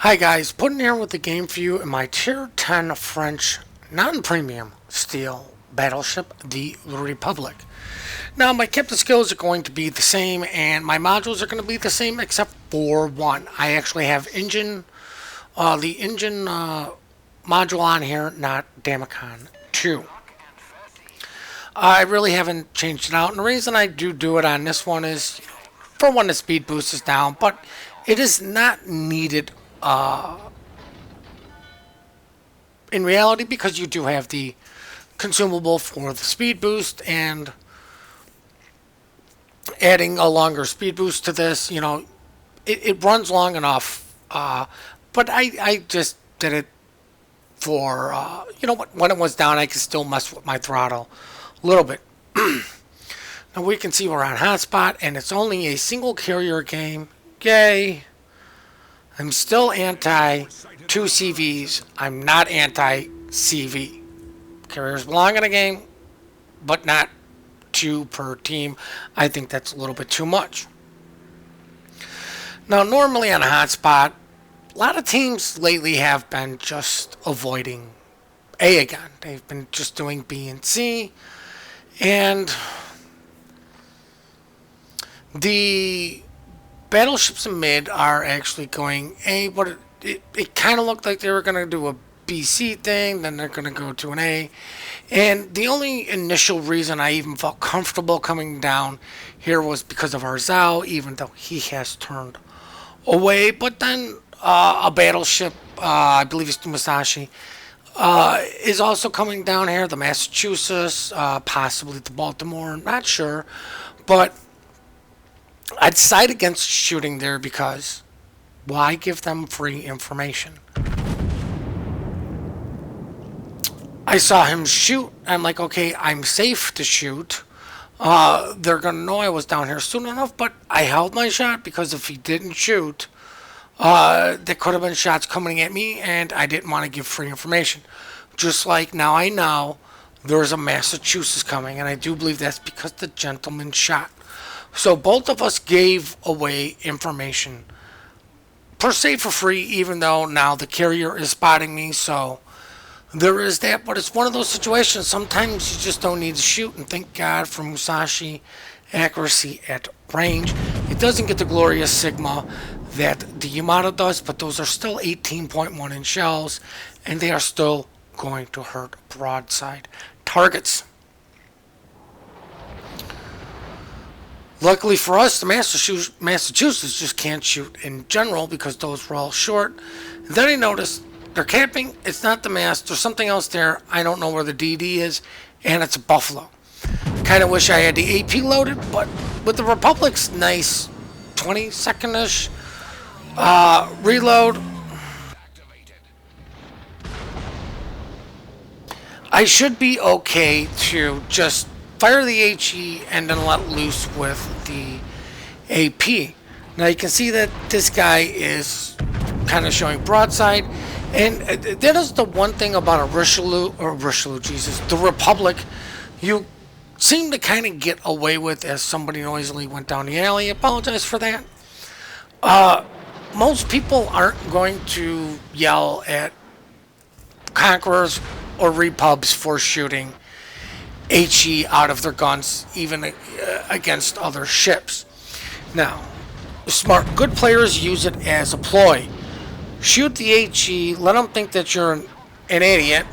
Hi guys, putting here with the game for you in my Tier 10 French non-premium steel battleship, the Republic. Now my captain skills are going to be the same and my modules are going to be the same except for one. I actually have the engine module on here, not Damacon 2. I really haven't changed it out, and the reason I do it on this one is, for one, the speed boost is down, but it is not needed in reality because you do have the consumable for the speed boost, and adding a longer speed boost to this, it runs long enough. But I just did it for, when it was down, I could still mess with my throttle a little bit. Now we can see we're on hotspot, and it's only a single carrier game. Yay! I'm still anti 2 CVs. I'm not anti CV. Carriers belong in a game, but not 2 per team. I think that's a little bit too much. Now, normally on a hotspot, a lot of teams lately have been just avoiding A again. They've been just doing B and C, and the battleships in mid are actually going A, but it kind of looked like they were going to do a BC thing, then they're going to go to an A. And the only initial reason I even felt comfortable coming down here was because of our Zhao, even though he has turned away. But then a battleship, I believe it's Musashi, is also coming down here. The Massachusetts, possibly the Baltimore, not sure. But I decided against shooting there because why give them free information? I saw him shoot. I'm like, okay, I'm safe to shoot. They're going to know I was down here soon enough, but I held my shot because if he didn't shoot, there could have been shots coming at me, and I didn't want to give free information. Just like now I know there's a Massachusetts coming, and I do believe that's because the gentleman shot. So both of us gave away information per se for free, even though now the carrier is spotting me, so there is that. But it's one of those situations, sometimes you just don't need to shoot, and thank God for Musashi accuracy at range. It doesn't get the glorious Sigma that the Yamato does, but those are still 18.1 inch shells, and they are still going to hurt broadside targets. Luckily for us, the Massachusetts just can't shoot in general because those were all short. And then I noticed they're camping. It's not the Mass. There's something else there. I don't know where the DD is, and it's a Buffalo. Kind of wish I had the AP loaded, but with the Republic's nice 20-second-ish reload, I should be okay to just fire the HE and then let loose with the AP. Now you can see that this guy is kind of showing broadside, and that is the one thing about the Republic, you seem to kind of get away with, as somebody noisily went down the alley. Apologize for that. Most people aren't going to yell at Conquerors or Repubs for shooting HE out of their guns, even against other ships. Now, smart, good players use it as a ploy. Shoot the HE, let them think that you're an idiot,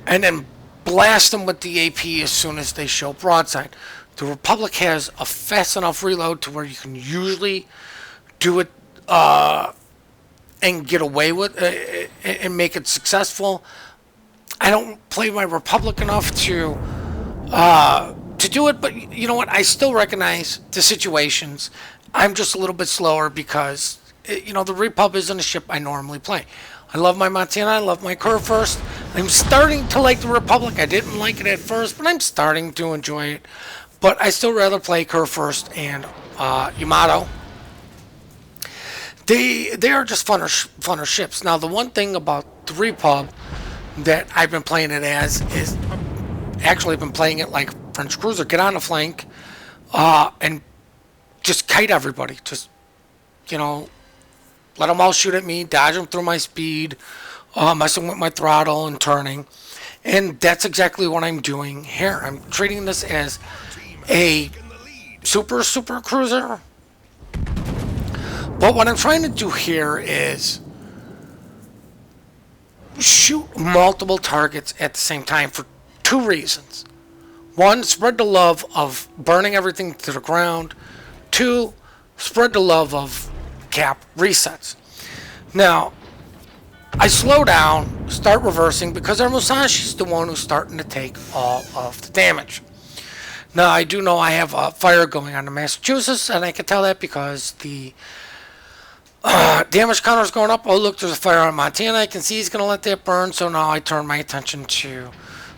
and then blast them with the AP as soon as they show broadside. The Republic has a fast enough reload to where you can usually do it and get away with it and make it successful. I don't play my Republic enough to do it, but you know what? I still recognize the situations. I'm just a little bit slower because, the Repub isn't a ship I normally play. I love my Montana, I love my Curve First. I'm starting to like the Republic. I didn't like it at first, but I'm starting to enjoy it. But I still rather play Curve First and Yamato. They are just funner ships. Now, the one thing about the Repub that I've been playing it as is actually been playing it like French Cruiser. Get on the flank and just kite everybody. Just, let them all shoot at me, dodge them through my speed, messing with my throttle and turning. And that's exactly what I'm doing here. I'm treating this as a super cruiser. But what I'm trying to do here is shoot multiple targets at the same time for two reasons. One, spread the love of burning everything to the ground. Two, spread the love of cap resets. Now, I slow down, start reversing, because our Musashi's the one who's starting to take all of the damage. Now, I do know I have a fire going on in Massachusetts, and I can tell that because the damage counter is going up. Oh, look, there's a fire on Montana. I can see he's going to let that burn, so now I turn my attention to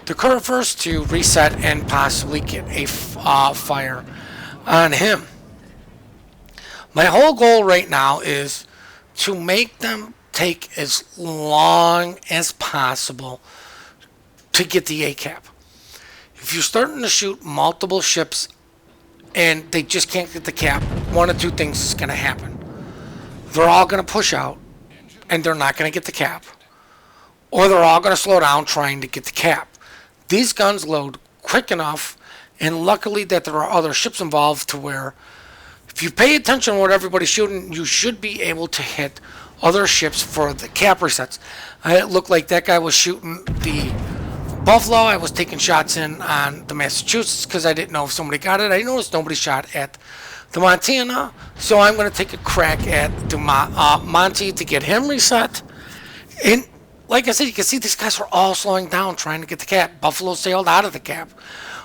the curve first to reset and possibly get a fire on him. My whole goal right now is to make them take as long as possible to get the A cap. If you're starting to shoot multiple ships and they just can't get the cap, one of two things is going to happen. They're all going to push out and they're not going to get the cap, or they're all going to slow down trying to get the cap. These guns load quick enough, and luckily that there are other ships involved to where if you pay attention to what everybody's shooting, you should be able to hit other ships for the cap resets. It looked like that guy was shooting the Buffalo. I was taking shots in on the Massachusetts because I didn't know if somebody got it. I noticed nobody shot at the Montana, so I'm going to take a crack at the Monty to get him reset. And like I said, you can see these guys are all slowing down trying to get the cap. Buffalo sailed out of the cap.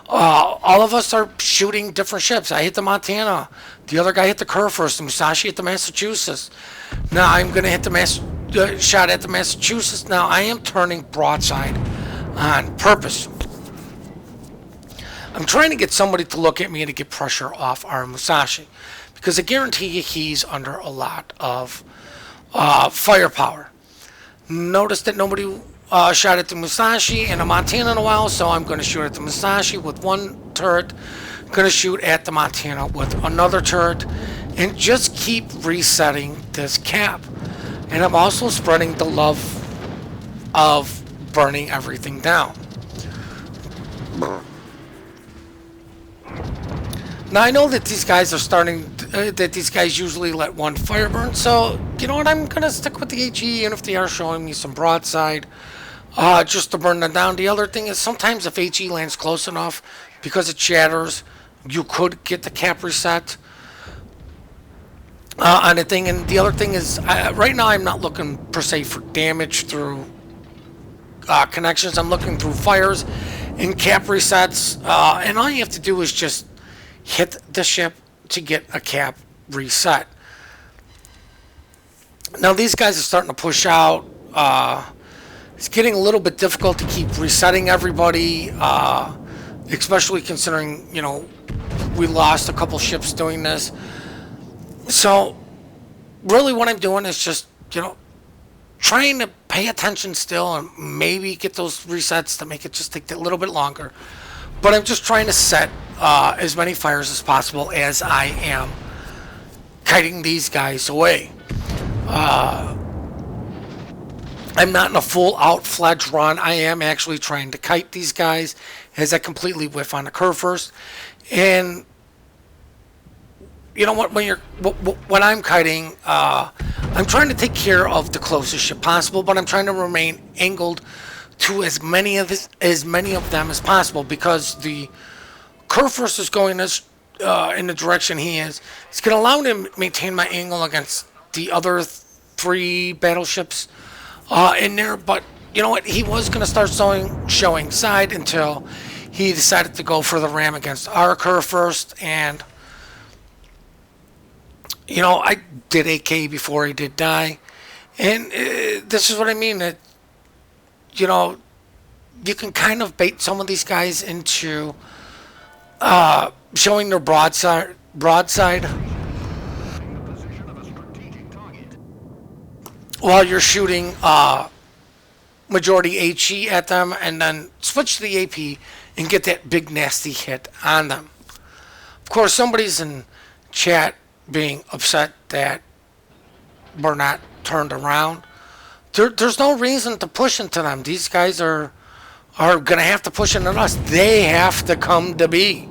All of us are shooting different ships. I hit the Montana. The other guy hit the curve first. The Musashi hit the Massachusetts. Now I'm going to hit the shot at the Massachusetts. Now I am turning broadside on purpose. I'm trying to get somebody to look at me to get pressure off our Musashi, because I guarantee you he's under a lot of firepower. Notice that nobody shot at the Musashi and a Montana in a while, so I'm going to shoot at the Musashi with one turret, going to shoot at the Montana with another turret, and just keep resetting this cap. And I'm also spreading the love of burning everything down. Now I know that these guys are that these guys usually let one fire burn, so you know what, I'm going to stick with the HE, even if they are showing me some broadside, just to burn them down. The other thing is sometimes if HE lands close enough, because it shatters, you could get the cap reset on the thing. And the other thing is, right now I'm not looking per se for damage through connections. I'm looking through fires and cap resets, and all you have to do is just hit the ship to get a cap reset. Now these guys are starting to push out. It's getting a little bit difficult to keep resetting everybody, especially considering, you know, we lost a couple ships doing this. So really what I'm doing is just, you know, trying to pay attention still and maybe get those resets to make it just take a little bit longer. But I'm just trying to set as many fires as possible as I am kiting these guys away. I'm not in a full-out fledged run. I am actually trying to kite these guys as I completely whiff on the curve first. And you know what? When I'm kiting, I'm trying to take care of the closest ship possible, but I'm trying to remain angled to as many of them as possible, because the curve first is going in the direction he is. It's going to allow me to maintain my angle against the other three battleships in there. But you know what? He was going to start showing side until he decided to go for the ram against our curve first. And you know, I did AK before he did die. And this is what I mean. That, you know, you can kind of bait some of these guys into showing their broadside while you're shooting majority HE at them, and then switch to the AP and get that big nasty hit on them. Of course, somebody's in chat being upset that we're not turned around. There's no reason to push into them. These guys are gonna have to push into us. They have to come to be.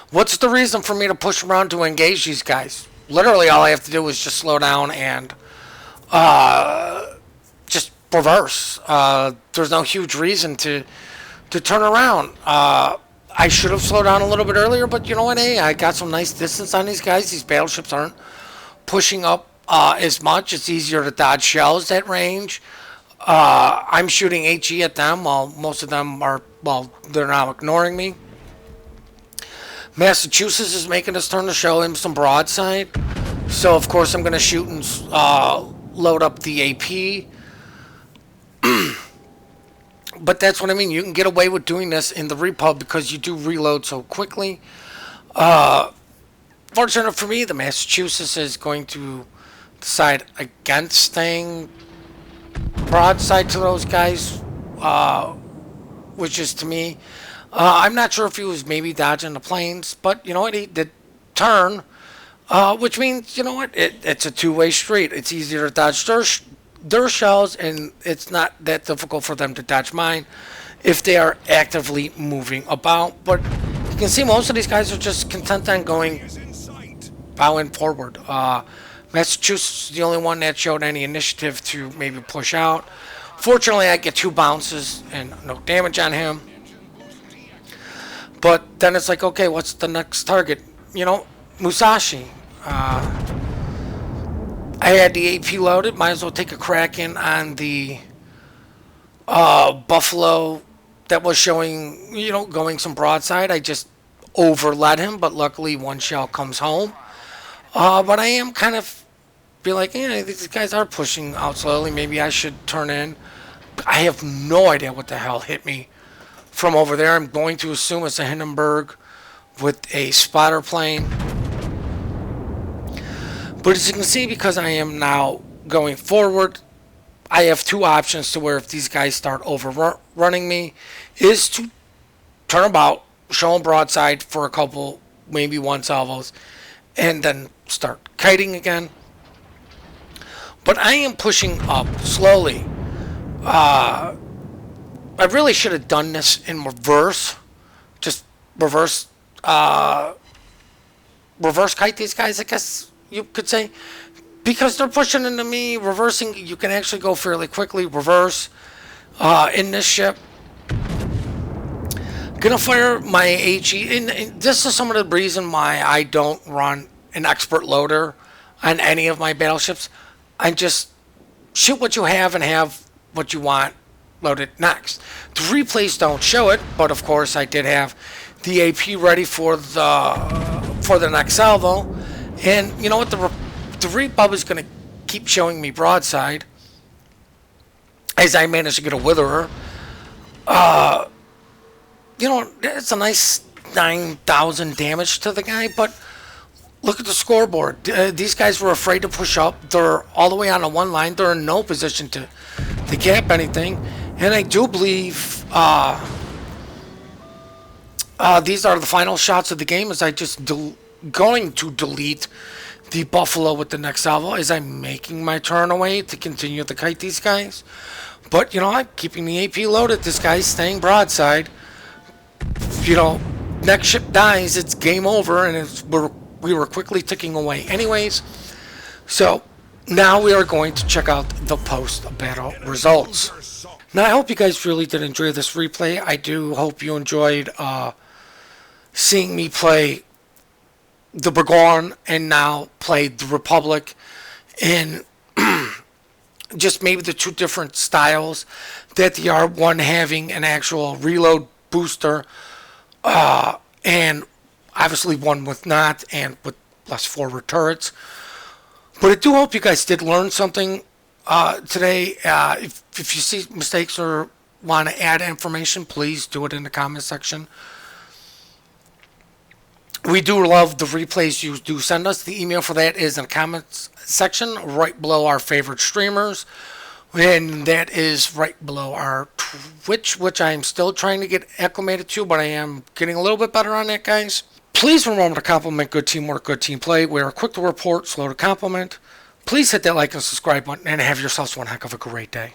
What's the reason for me to push around to engage these guys? Literally, all I have to do is just slow down and just reverse. There's no huge reason to turn around. I should have slowed down a little bit earlier, but you know what? Hey, I got some nice distance on these guys. These battleships aren't pushing up as much. It's easier to dodge shells at range. I'm shooting HE at them while most of them are, well, they're now ignoring me. Massachusetts is making us turn to show him some broadside. So, of course, I'm going to shoot and load up the AP. But that's what I mean. You can get away with doing this in the Repub because you do reload so quickly. Fortunate for me, the Massachusetts is going to decide against staying broadside to those guys, which is to me. I'm not sure if he was maybe dodging the planes, but you know what? He did turn, which means, you know what? It's a two-way street. It's easier to dodge their shells, and it's not that difficult for them to dodge mine if they are actively moving about. But you can see most of these guys are just content on bowing forward. Massachusetts is the only one that showed any initiative to maybe push out. Fortunately, I get 2 bounces and no damage on him. But then it's like, okay, what's the next target? You know, Musashi. I had the AP loaded. Might as well take a crack in on the Buffalo that was showing, you know, going some broadside. I just overled him, but luckily one shell comes home. But I am kind of be like, yeah, these guys are pushing out slowly. Maybe I should turn in. I have no idea what the hell hit me from over there. I'm going to assume it's a Hindenburg with a spotter plane. But as you can see, because I am now going forward, I have 2 options to where if these guys start overrunning me, is to turn about, show them broadside for a couple, maybe 1 salvos, and then start kiting again. But I am pushing up slowly. I really should have done this in reverse. Just reverse kite these guys, I guess you could say. Because they're pushing into me, reversing, you can actually go fairly quickly. Reverse in this ship. Gonna fire my HE. And this is some of the reason why I don't run an expert loader on any of my battleships. I just shoot what you have and have what you want loaded next. The replays don't show it, but of course I did have the AP ready for the next salvo. And you know what? The Repub is going to keep showing me broadside as I manage to get a witherer. You know, it's a nice 9,000 damage to the guy, but look at the scoreboard. These guys were afraid to push up. They're all the way on the 1 line. They're in no position to cap anything. And I do believe these are the final shots of the game as I just going to delete the Buffalo with the next salvo as I'm making my turn away to continue to kite these guys. But, you know, I'm keeping the AP loaded. This guy's staying broadside. You know, next ship dies, it's game over, and we were quickly ticking away anyways. So now we are going to check out the post-battle results. Now, I hope you guys really did enjoy this replay. I do hope you enjoyed seeing me play the Burgoyne and now play the Republic in just maybe the 2 different styles, that the R1 having an actual reload booster and obviously one with not and with less forward turrets. But I do hope you guys did learn something today. If you see mistakes or want to add information, please do it in the comment section. We do love the replays you do send us. The email for that is in the comments section right below our favorite streamers. And that is right below our Twitch, which I am still trying to get acclimated to, but I am getting a little bit better on that, guys. Please remember to compliment good teamwork, good team play. We are quick to report, slow to compliment. Please hit that like and subscribe button and have yourselves one heck of a great day.